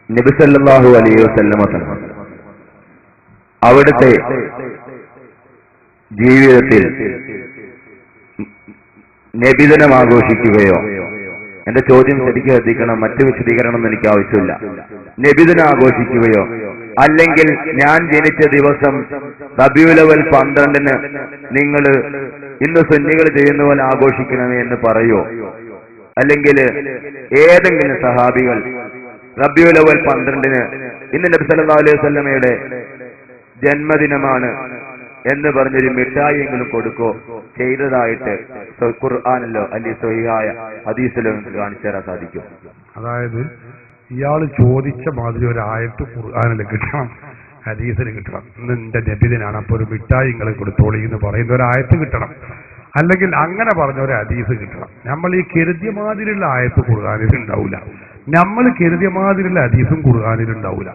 നബി സല്ലല്ലാഹു അലൈഹി വസല്ലമ തങ്ങൾ അവിടുത്തെ ജീവിതത്തിൽ നബിദിനം ആഘോഷിക്കുകയോ, എന്റെ ചോദ്യം ശരിക്കും ശ്രദ്ധിക്കണം, മറ്റു വിശദീകരണം ഒന്നും എനിക്ക് ആവശ്യമില്ല, നബിദിനം ആഘോഷിക്കുകയോ അല്ലെങ്കിൽ ഞാൻ ജനിച്ച ദിവസം റബീഉൽ അവ്വൽ 12-ന് നിങ്ങൾ ഇന്ന് സുന്നികൾ ചെയ്യുന്ന പോലെ ആഘോഷിക്കണമേ എന്ന് പറയോ, അല്ലെങ്കിൽ ഏതെങ്കിലും സഹാബികൾ റബീഉൽ അവ്വൽ 12-ന് ഇന്ന് നബി സല്ലല്ലാഹു അലൈഹി വസല്ലമയുടെ ജന്മദിനമാണ് എന്ന് പറഞ്ഞൊരു മിഠായിയെങ്കിലും കൊടുക്കോ ചെയ്തതായിട്ട് ഖുർആനിലോ അല്ലെങ്കിൽ സ്വഹീഹായ ഹദീസിലോ നിങ്ങൾക്ക് കാണിച്ചു തരാൻ സാധിക്കും? അതായത് ഇയാൾ ചോദിച്ച മാതിരി ഒരു ആയത്ത് ഖുർആനിൽ കിട്ടണം, ഹദീസിൽ കിട്ടണം. ഇന്ന് എന്റെ നബിദിനാണ്, അപ്പൊ ഒരു മിഠായി നിങ്ങൾ കൊടുത്തോളി എന്ന് പറയുന്ന ഒരു ആയത്ത് കിട്ടണം, അല്ലെങ്കിൽ അങ്ങനെ പറഞ്ഞ ഒരു ഹദീസ് കിട്ടണം. നമ്മൾ ഈ കരുതിയ മാതിരിയുള്ള ആയത്ത് ഖുർആനിൽ ഉണ്ടാവില്ല, നമ്മൾ കരുതിയ മാതിരിയുള്ള ഹദീസും ഖുർആനിൽ ഉണ്ടാവില്ല.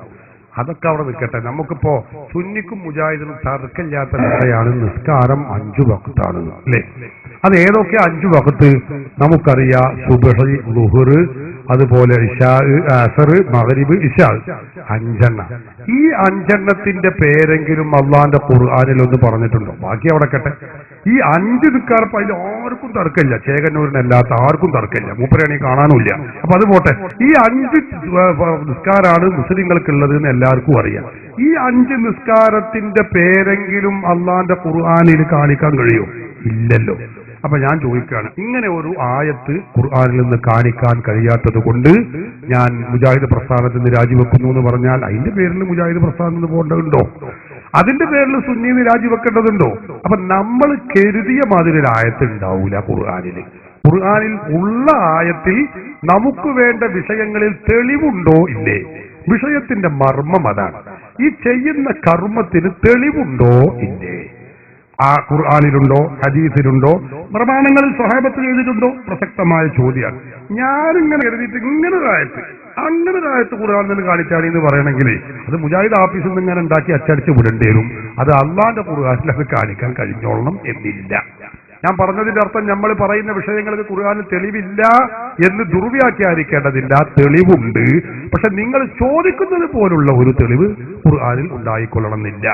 അതൊക്കെ അവിടെ നിൽക്കട്ടെ. നമുക്കിപ്പോ സുന്നിക്കും മുജാഹിദിനും തർക്കമില്ലാത്ത വിഷയമാണ് നിസ്കാരം 5 വഖ്താണ് അല്ലേ? അത് ഏതൊക്കെ 5 വഖ്ത് നമുക്കറിയാം. സുബ്ഹ്, ളുഹ്ർ, അതുപോലെ ഇശാ, അസർ, മഗ്രിബ്, ഇശാ, 5 ഈ 5 പേരെങ്കിലും അള്ളാന്റെ ഖുർആനിൽ ഒന്ന് പറഞ്ഞിട്ടുണ്ടോ? ബാക്കി അവിടെ കട്ടെ. ഈ 5 നിസ്കാരം അതിൽ ആർക്കും തർക്കമില്ല, ചേകന്നൂരിനല്ലാത്ത ആർക്കും തർക്കമില്ല, മൂപ്പരാണി കാണാനുമില്ല. അപ്പൊ അത് പോട്ടെ. ഈ 5 നിസ്കാരാണ് മുസ്ലിങ്ങൾക്കുള്ളത് എന്ന് എല്ലാവർക്കും അറിയാം. ഈ 5 നിസ്കാരത്തിന്റെ പേരെങ്കിലും അള്ളാന്റെ ഖുർആനിൽ കാണിക്കാൻ കഴിയോ? ഇല്ലല്ലോ. അപ്പൊ ഞാൻ ചോദിക്കുകയാണ്, ഇങ്ങനെ ഒരു ആയത്ത് ഖുർആനിൽ നിന്ന് കാണിക്കാൻ കഴിയാത്തത് കൊണ്ട് ഞാൻ മുജാഹിദ് പ്രസ്ഥാനത്തിൽ നിന്ന് രാജിവെക്കുന്നു എന്ന് പറഞ്ഞാൽ അതിന്റെ പേരിൽ മുജാഹിദ് പ്രസ്ഥാനത്തിൽ നിന്ന് പോകേണ്ടതുണ്ടോ? അതിന്റെ പേരിൽ സുന്നീന്ന് രാജിവെക്കേണ്ടതുണ്ടോ? അപ്പൊ നമ്മൾ കരുതിയ മാതിരി ഒരു ആയത്ത് ഉണ്ടാവൂല ഖുർആനിൽ. ഖുർആനിൽ ഉള്ള ആയത്തിൽ നമുക്ക് വേണ്ട വിഷയങ്ങളിൽ തെളിവുണ്ടോ ഇല്ലേ? വിഷയത്തിന്റെ മർമ്മം അതാണ്. ഈ ചെയ്യുന്ന കർമ്മത്തിന് തെളിവുണ്ടോ ഇല്ലേ? ആ ഖുർആനിലുണ്ടോ, ഹദീസിലുണ്ടോ, പ്രമാണങ്ങളിൽ സ്വഹാബത്ത് ചെയ്തിട്ടുണ്ടോ? പ്രസക്തമായ ചോദ്യമാണ്. ഞാനിങ്ങനെ കരുതിയിട്ട് ഇങ്ങനെ അങ്ങനെ ആയത്ത് ഖുർആനിൽ നിന്ന് കാണിച്ചാണ് എന്ന് പറയണമെങ്കിൽ അത് മുജാഹിദ് ഓഫീസിൽ നിന്ന് ഇങ്ങനെ ഉണ്ടാക്കി അച്ചടിച്ച് വിടേണ്ടി വരും. അത് അള്ളാന്റെ ഖുർആനിൽ അത് കാണിക്കാൻ കഴിഞ്ഞോളണം എന്നില്ല. ഞാൻ പറഞ്ഞതിന്റെ അർത്ഥം നമ്മൾ പറയുന്ന വിഷയങ്ങൾക്ക് ഖുർആനിൽ തെളിവില്ല എന്ന് ദുർവ്യാഖ്യാനിക്കേണ്ടതില്ല, തെളിവുണ്ട്. പക്ഷെ നിങ്ങൾ ചോദിക്കുന്നത് പോലുള്ള ഒരു തെളിവ് ഖുർആനിൽ ഉണ്ടായിക്കൊള്ളണമെന്നില്ല.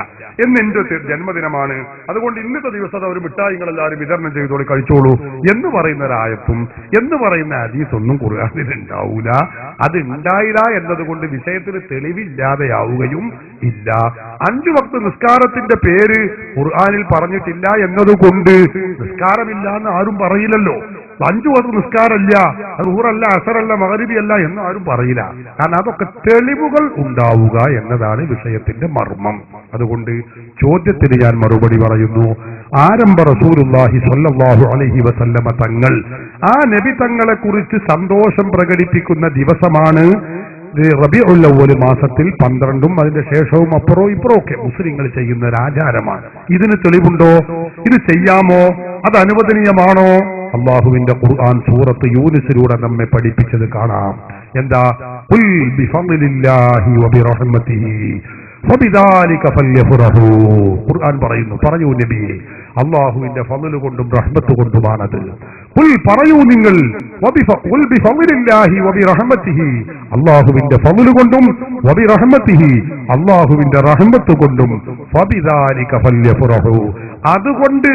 എന്ന് എന്റെ ജന്മദിനമാണ്, അതുകൊണ്ട് ഇന്നത്തെ ദിവസം ഒരു മിഠായികളെല്ലാവരും വിതരണം ചെയ്തോളി, കഴിച്ചോളൂ എന്ന് പറയുന്ന ഒരായത്തും എന്ന് പറയുന്ന ഹദീസൊന്നും ഖുർആനിൽ ഉണ്ടാവൂല. അത് ഉണ്ടായില്ല എന്നതുകൊണ്ട് വിഷയത്തിന് തെളിവില്ലാതെയാവുകയും ഇല്ല. 5 വഖ്ത് നിസ്കാരത്തിന്റെ പേര് ഖുർആനിൽ പറഞ്ഞിട്ടില്ല എന്നതുകൊണ്ട് നിസ്കാരമില്ല എന്ന് ആരും പറയില്ലല്ലോ. 5 വഖ്ത് നിസ്കാരമില്ല, അത് ളുഹ്റല്ല, അസറല്ല, മഗ്രിബി അല്ല എന്ന് ആരും പറയില്ല. കാരണം അതൊക്കെ തെളിവുകൾ ഉണ്ടാവുക എന്നതാണ് വിഷയത്തിന്റെ മർമ്മം. അതുകൊണ്ട് ചോദ്യത്തിന് ഞാൻ മറുപടി പറയുന്നു. ആരംഭ റസൂലുള്ളാഹി സ്വല്ലല്ലാഹു അലൈഹി വസല്ലമ തങ്ങൾ, ആ നബി തങ്ങളെ കുറിച്ച് സന്തോഷം പ്രകടിപ്പിക്കുന്ന ദിവസമാണ് റബീഉൽ അവ്വൽ മാസത്തിൽ 12-ഉം അതിന്റെ ശേഷവും അപ്പുറവും ഇപ്പുറവും ഒക്കെ മുസ്ലിങ്ങൾ ചെയ്യുന്ന ഒരു ആചാരമാണ്. ഇതിന് തെളിവുണ്ടോ? ഇത് ചെയ്യാമോ? അത് അനുവദനീയമാണോ? അള്ളാഹുവിന്റെ ഖുർആൻ സൂറത്ത് യൂനിസിലൂടെ നമ്മെ പഠിപ്പിച്ചത് കാണാം. എന്താ? ഖുൽ ബിഫദ്ലില്ലാഹി വബിറഹ്മതിഹി ഫബിദാലിക ഫല്യഫ്റഹൂ. ഖുർആൻ പറയുന്നു, പറയൂ നബിയെ, അള്ളാഹുവിന്റെ ഫദ്ല് കൊണ്ടും റഹ്മത്ത് കൊണ്ടുമാണത്. ഖുൽ പറയൂ നിങ്ങൾ, ഖുൽ ബിഫദ്ലില്ലാഹി വബിറഹ്മതിഹി, അള്ളാഹുവിന്റെ ഫദ്ല് കൊണ്ടും വബിറഹ്മതിഹി, അള്ളാഹുവിന്റെ റഹ്മത്ത് കൊണ്ടും, ഫബിദാലിക ഫല്യഫ്റഹൂ, അതുകൊണ്ട്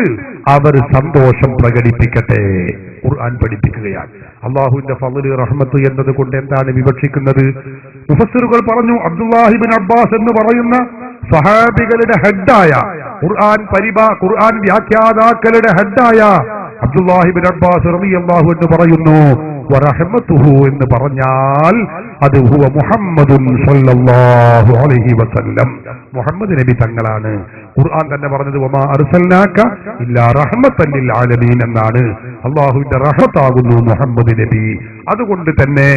അവർ സന്തോഷം പ്രകടിപ്പിക്കട്ടെ. ഖുർആൻ പഠിപ്പിക്കുകയാണ്. അള്ളാഹുവിന്റെ ഫദ്ല് റഹ്മത്ത് എന്നത് കൊണ്ട് എന്താണ് വിവക്ഷിക്കുന്നത്? മുഫസ്സിറുകൾ പറഞ്ഞു, അബ്ദുല്ലാഹി ഇബ്നു അബ്ബാസ് എന്ന് പറയുന്ന സഹാബികളുടെ ഹെഡായ ഖുർആൻ വ്യാഖ്യാതാക്കളുടെ ഹെഡായ അബ്ദുല്ലാഹി ഇബ്നു അബ്ബാസ് റളിയല്ലാഹു അൻഹു പറയുന്നു, വറഹ്മത്തുഹു എന്ന് പറഞ്ഞാൽ അത് ഹുവ മുഹമ്മദുൻ സ്വല്ലല്ലാഹു അലൈഹി വസല്ലം, മുഹമ്മദ് നബി തങ്ങളാണ്. ഖുർആൻ തന്നെ പറഞ്ഞത് വമാ അർസൽനാക ഇല്ലാ റഹ്മത്തൻ ലിൽ ആലമീൻ എന്നാണ്. അല്ലാഹുവിന്റെ റഹ്മത്താകുന്നു മുഹമ്മദ് നബി. അതുകൊണ്ട് തന്നെ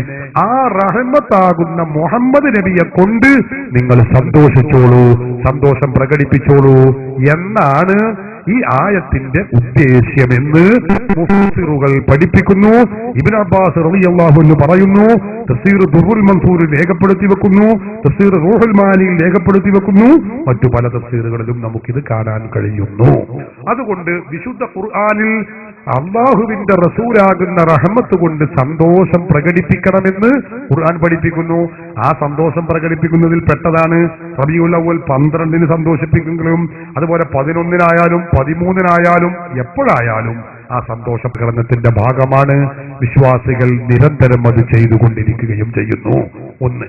ആ റഹ്മത്താകുന്ന മുഹമ്മദ് നബിയെ കൊണ്ട് നിങ്ങൾ സന്തോഷിച്ചോളൂ, സന്തോഷം പ്രകടിപ്പിച്ചോളൂ എന്നാണ് ഈ ആയത്തിന്റെ ഉദ്ദേശ്യമെന്ന് മുഫസ്സിറുകൾ പഠിപ്പിക്കുന്നു. ഇബ്നു അബ്ബാസ് റളിയല്ലാഹു അൻഹു പറയുന്നു, തഫ്സീർ ദുർറുൽ മൻസൂറിൽ രേഖപ്പെടുത്തി വെക്കുന്നു, തഫ്സീർ റൂഹുൽ മാനിയിൽ രേഖപ്പെടുത്തി വെക്കുന്നു, മറ്റു പല തഫ്സീറുകളിലും നമുക്കിത് കാണാൻ കഴിയുന്നു. അതുകൊണ്ട് വിശുദ്ധ ഖുർആനിൽ അള്ളാഹുവിന്റെ റസൂലാകുന്ന റഹ്മത്ത് കൊണ്ട് സന്തോഷം പ്രകടിപ്പിക്കണമെന്ന് ഖുർആൻ പഠിപ്പിക്കുന്നു. ആ സന്തോഷം പ്രകടിപ്പിക്കുന്നതിൽ പെട്ടതാണ് റബീഉൽ അവ്വൽ 12 സന്തോഷിപ്പിക്കുന്നതും അതുപോലെ 11 13 എപ്പോഴായാലും ആ സന്തോഷ പ്രകടനത്തിന്റെ ഭാഗമാണ്. വിശ്വാസികൾ നിരന്തരം അത് ചെയ്തുകൊണ്ടിരിക്കുകയും ചെയ്യുന്നു. ഒന്ന്.